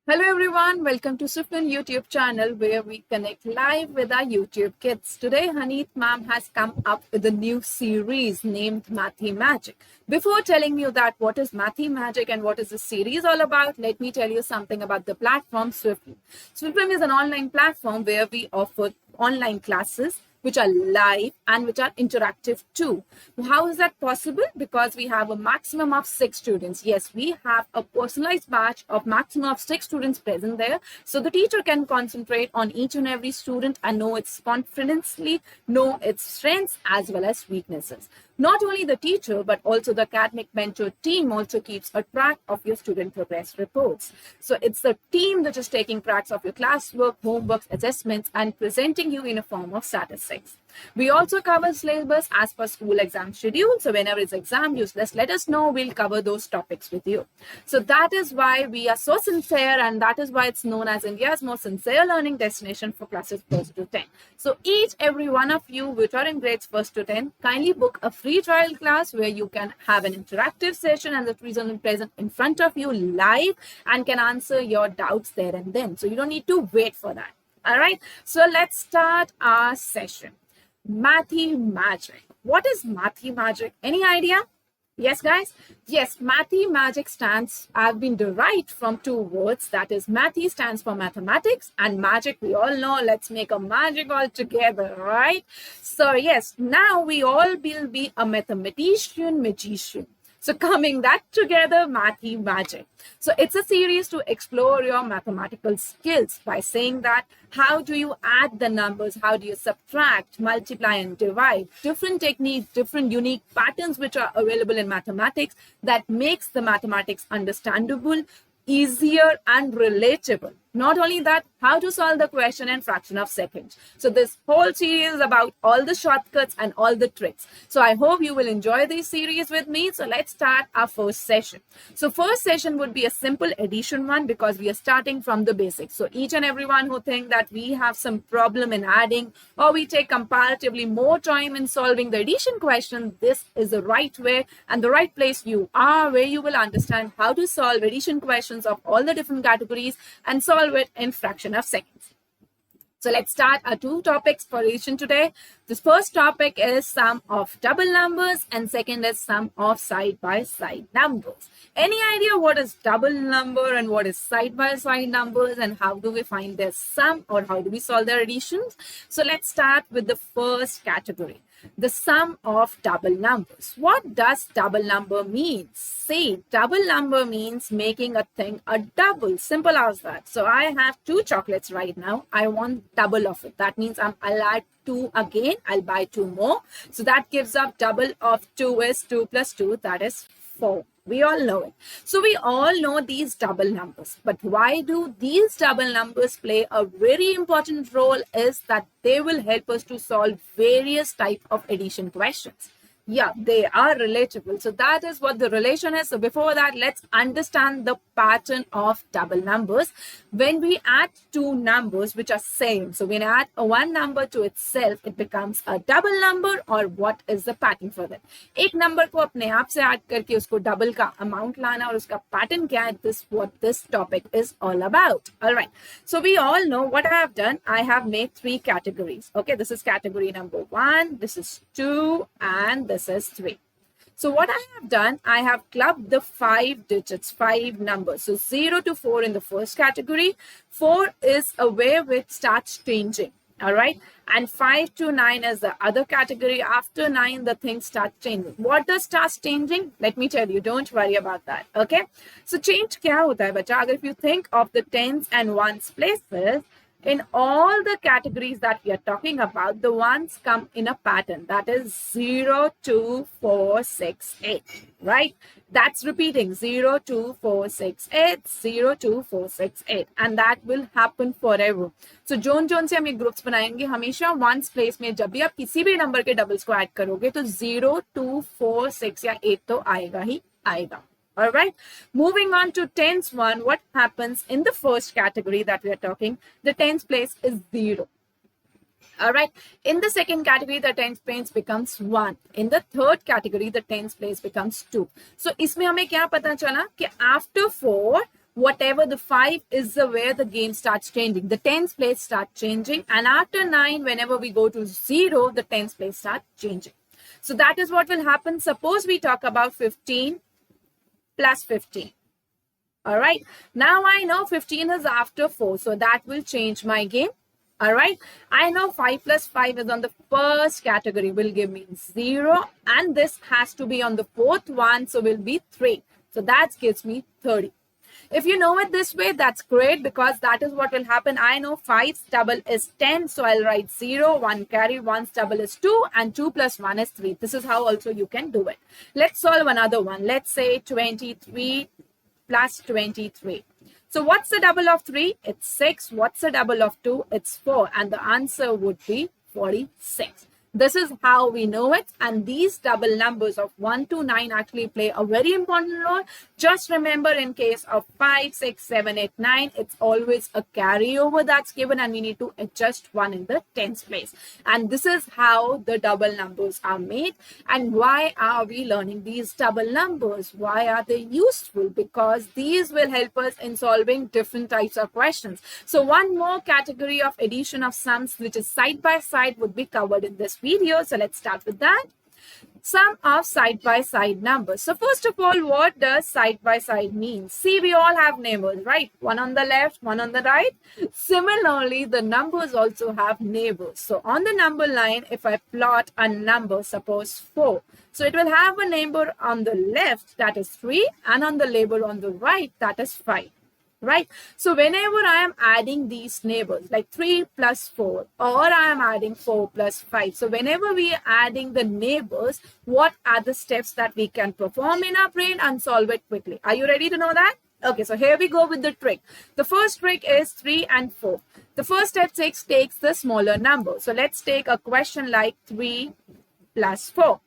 Hello everyone, welcome to Sufyan YouTube channel where we connect live with our YouTube kids. Today Haneet ma'am has come up with a new series named Mathi Magic. Before telling you that what is Mathi Magic and what is this series all about, let me tell you something about the platform Swiflam. Swiflam is an online platform where we offer online classes which are live and which are interactive too. How is that possible? Because we have a maximum of 6 students. Yes, we have a personalized batch of maximum of 6 students present there. So the teacher can concentrate on each and every student and know its confidently, know its strengths as well as weaknesses. Not only the teacher, but also the academic mentor team also keeps a track of your student progress reports. So it's the team that is taking tracks of your classwork, homeworks, assessments, and presenting you in a form of statistics. We also cover syllabus as per school exam schedule. So whenever it's exam, you just let us know. We'll cover those topics with you. So that is why we are so sincere, and that is why it's known as India's most sincere learning destination for classes 1st to 10. So every one of you which are in grades 1st to 10, kindly book a free trial class where you can have an interactive session and the teacher will present in front of you live and can answer your doubts there and then. So you don't need to wait for that. All right. So let's start our session. Mathi Magic. What is Mathi Magic? Any idea? Yes, guys? Yes, Mathi Magic have been derived from two words. That is, Mathi stands for mathematics and magic. We all know, let's make a magic all together, right? So yes, now we all will be a mathematician, magician. So coming that together, Mathi Magic. So it's a series to explore your mathematical skills by saying that how do you add the numbers, how do you subtract, multiply and divide, different techniques, different unique patterns which are available in mathematics that makes the mathematics understandable, easier and relatable. Not only that, how to solve the question in fraction of seconds. So this whole series is about all the shortcuts and all the tricks. So I hope you will enjoy this series with me. So let's start our first session. So first session would be a simple addition one because we are starting from the basics. So each and everyone who think that we have some problem in adding or we take comparatively more time in solving the addition question, this is the right way and the right place you are, where you will understand how to solve addition questions of all the different categories and solve it in fraction of seconds. So let's start our two topics for addition today. This first topic is sum of double numbers and second is sum of side-by-side numbers. Any idea what is double number and what is side-by-side numbers and how do we find their sum or how do we solve their additions? So let's start with the first category. The sum of double numbers. What does double number mean? See, double number means making a thing a double. Simple as that. So I have 2 chocolates right now. I want double of it. That means I'll add 2 again. I'll buy 2 more. So that gives up double of 2 is 2 plus 2. That is 4. We all know it. So we all know these double numbers. But why do these double numbers play a very important role is that they will help us to solve various type of addition questions. Yeah, they are relatable. So that is what the relation is. So before that, let's understand the pattern of double numbers. When we add 2 numbers which are same, so when I add one number to itself, it becomes a double number or what is the pattern for that? एक number को अपने आप से add करके उसको double का amount लाना और उसका pattern क्या है? This what this topic is all about. All right. So we all know what I have done. I have made 3 categories. Okay, this is category number 1, this is 2, and this is 3. So what I have done, I have clubbed the 5 digits, 5 numbers. So 0 to 4 in the first category. 4 is a way which starts changing. All right. And 5 to 9 is the other category. After 9, the things start changing. What does start changing? Let me tell you, don't worry about that. Okay. So change क्या होता है बच्चा? अगर if you think of the tens and ones places, in all the categories that we are talking about, the ones come in a pattern that is 0, 2, 4, 6, 8, right? That's repeating 0, 2, 4, 6, 8, 0, 2, 4, 6, 8, and that will happen forever. So zone से हम ये groups बनाएंगे हमेशा ones place में जब भी आप किसी भी नंबर के डबल्स को ऐड करोगे तो 0, 2, 4, 6 या 8 तो आएगा ही आएगा. All right. Moving on to tens one, what happens in the first category that we are talking? The tens place is 0. All right. In the second category, the tens place becomes 1. In the third category, the tens place becomes 2. So, इसमें हमें क्या पता चला कि after 4, whatever the 5 is the where the game starts changing. The tens place start changing, and after 9, whenever we go to 0, the tens place start changing. So that is what will happen. Suppose we talk about 15 plus 15. All right. Now I know 15 is after 4, so that will change my game. All right. I know 5 plus 5 is on the first category, will give me 0, and this has to be on the fourth one, so will be 3. So that gives me 30. If you know it this way, that's great, because that is what will happen. I know 5's double is 10, so I'll write 0, 1 carry, 1's double is 2, and 2 plus 1 is 3. This is how also you can do it. Let's solve another one. Let's say 23 plus 23. So what's the double of 3? It's 6. What's the double of 2? It's 4. And the answer would be 46. This is how we know it, and these double numbers of 1 to 9 actually play a very important role. Just remember, in case of 5, 6, 7, 8, 9, it's always a carryover that's given, and we need to adjust 1 in the tens place. And this is how the double numbers are made. And why are we learning these double numbers? Why are they useful? Because these will help us in solving different types of questions. So one more category of addition of sums, which is side by side, would be covered in this video. So let's start with that. Sum of side-by-side numbers. So first of all, what does side-by-side mean? See, we all have neighbors, right? One on the left, one on the right. Similarly, the numbers also have neighbors. So on the number line, if I plot a number, suppose 4. So it will have a neighbor on the left, that is 3, and on the neighbor on the right, that is 5. Right? So whenever I am adding these neighbors, like 3 plus 4, or I am adding 4 plus 5. So whenever we are adding the neighbors, what are the steps that we can perform in our brain and solve it quickly? Are you ready to know that? Okay, so here we go with the trick. The first trick is 3 and 4. The first step takes the smaller number. So let's take a question like 3 plus 4.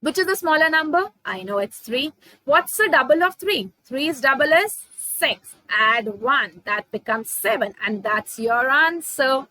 Which is the smaller number? I know it's 3. What's the double of 3? 3's double is 6. Add 1. That becomes 7. And that's your answer.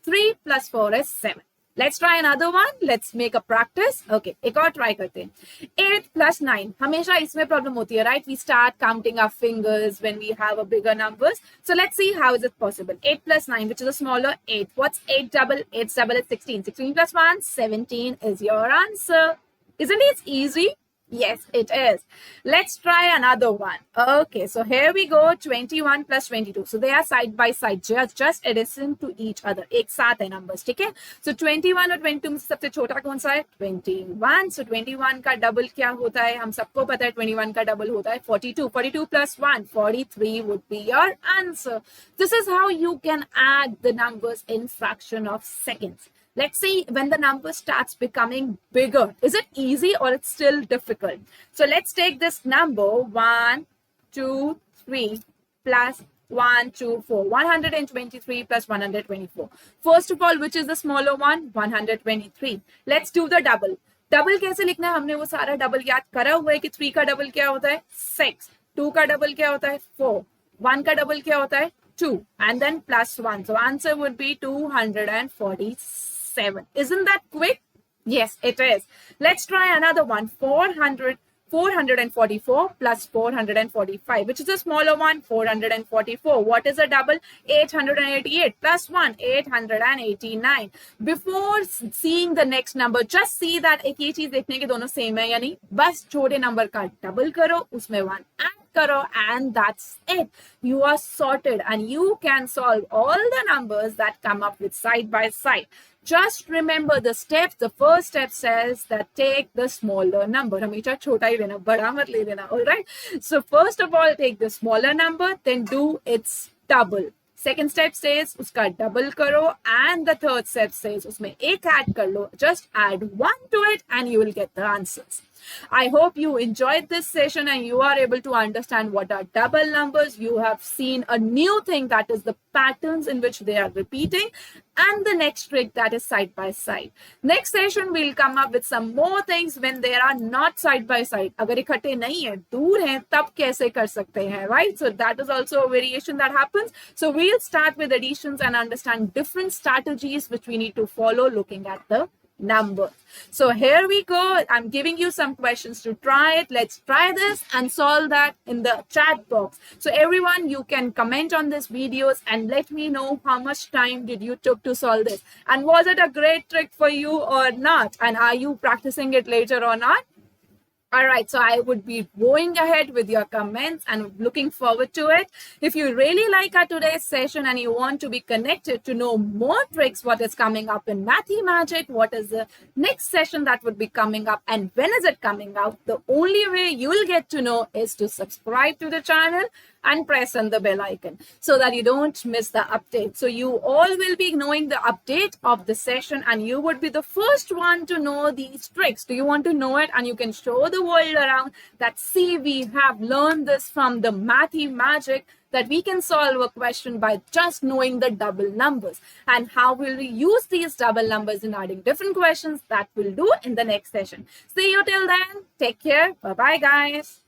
3 plus 4 is 7. Let's try another one. Let's make a practice. Okay, एक और try करते हैं. 8 plus 9. हमेशा इसमें problem होती है, right? We start counting our fingers when we have a bigger numbers. So let's see how is it possible. 8 plus 9, which is a smaller 8. What's 8 double? 8 double is 16. 16 plus 1, 17 is your answer. Isn't it easy? Yes, it is. Let's try another one. Okay, so here we go. 21 plus 22. So they are side by side, just addition to each other. एक साथ है numbers, ठीक है? So 21 और 22 में सबसे छोटा कौन सा है? 21. So 21 का double क्या होता है? हम सबको पता है 21 का double होता है 42. 42 plus 1, 43 would be your answer. This is how you can add the numbers in fraction of seconds. Let's see when the number starts becoming bigger. Is it easy or it's still difficult? So let's take this number 1, 2, 3 plus 1, 2, 4. 123 plus 124. First of all, which is the smaller one? 123. Let's do the double. Double कैसे लिखना है? हमने वो सारा double याद करा हुआ है कि 3 का double क्या होता है? 6. 2 का double क्या होता है? 4. 1 का double क्या होता है? 2. And then plus 1. So answer would be 247. Isn't that quick? Yes, it is. Let's try another one. 444 plus 445, which is a smaller one, 444. What is a double? 888 plus 1, 889. Before seeing the next number, just see that एक ये चीज देखने के दोनों same है या नहीं. बस छोटे नंबर का डबल करो, उसमें 1 add karo, and that's it. You are sorted and you can solve all the numbers that come up with side by side. Just remember the steps. The first step says that take the smaller number. हमेशा छोटा ही लेना, बड़ा मत ले लेना. All right. So first of all, take the smaller number, then do its double. Second step says उसका double करो, and the third step says उसमें एक add कर लो. Just add 1 to it, and you will get the answers. I hope you enjoyed this session and you are able to understand what are double numbers. You have seen a new thing, that is the patterns in which they are repeating, and the next trick, that is side by side. Next session we'll come up with some more things when they are not side by side. अगर इकट्ठे नहीं है, दूर हैं, तब कैसे कर सकते हैं, right? So that is also a variation that happens. So we'll start with additions and understand different strategies which we need to follow looking at the numbers. So here we go. I'm giving you some questions to try it. Let's try this and solve that in the chat box. So everyone, you can comment on these videos and let me know how much time did you took to solve this. And was it a great trick for you or not? And are you practicing it later or not? All right, so I would be going ahead with your comments and looking forward to it. If you really like our today's session and you want to be connected to know more tricks, what is coming up in Mathy Magic, what is the next session that would be coming up, and when is it coming out, the only way you'll get to know is to subscribe to the channel and press on the bell icon so that you don't miss the update. So you all will be knowing the update of the session and you would be the first one to know these tricks. Do you want to know it? And you can show the world around that, see, we have learned this from the Mathy Magic, that we can solve a question by just knowing the double numbers. And how will we use these double numbers in adding different questions? That we'll do in the next session. See you till then. Take care. Bye-bye, guys.